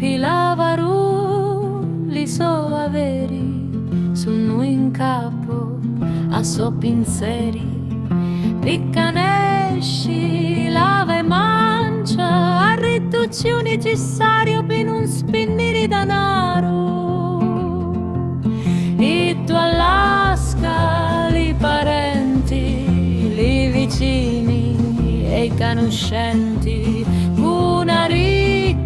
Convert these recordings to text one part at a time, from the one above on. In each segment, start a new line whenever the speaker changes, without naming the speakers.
Pilavaru li so averi, sono in capo a so pinseri. Piccanesci, lava e mancia, a riduzione necessario per non spendere denaro. E tu Alaska, li parenti, li vicini e i conoscenti, una ricca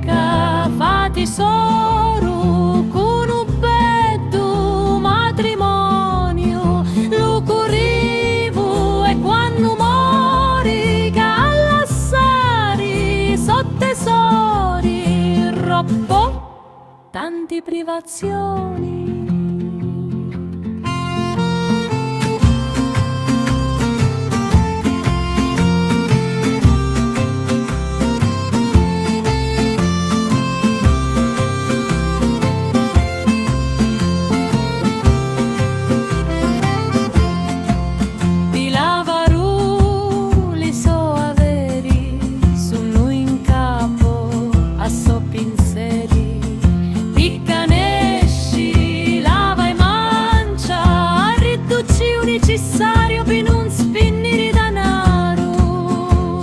fatti soro, con un bello matrimonio, lo corrivo e quando mori, che all'assari, so tesori, troppo, tante privazioni. Necessario per non spendere denaro.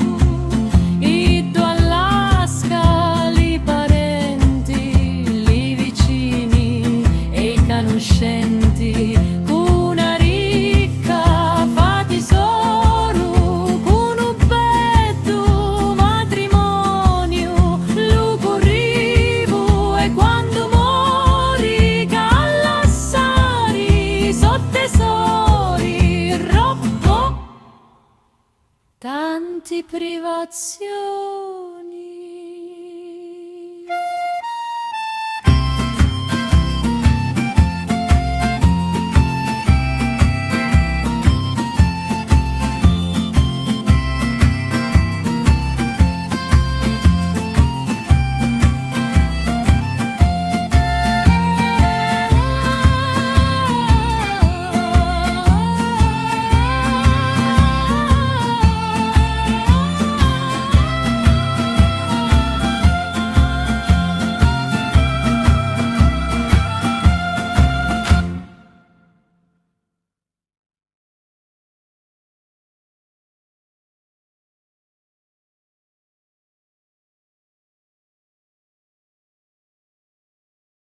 E tu Alaska, li parenti, li vicini e i conoscenti, una ricca fa tesoro, con un bello matrimonio, lo corrivo e quando mori, che all'assari so tesoro, tanti privazioni.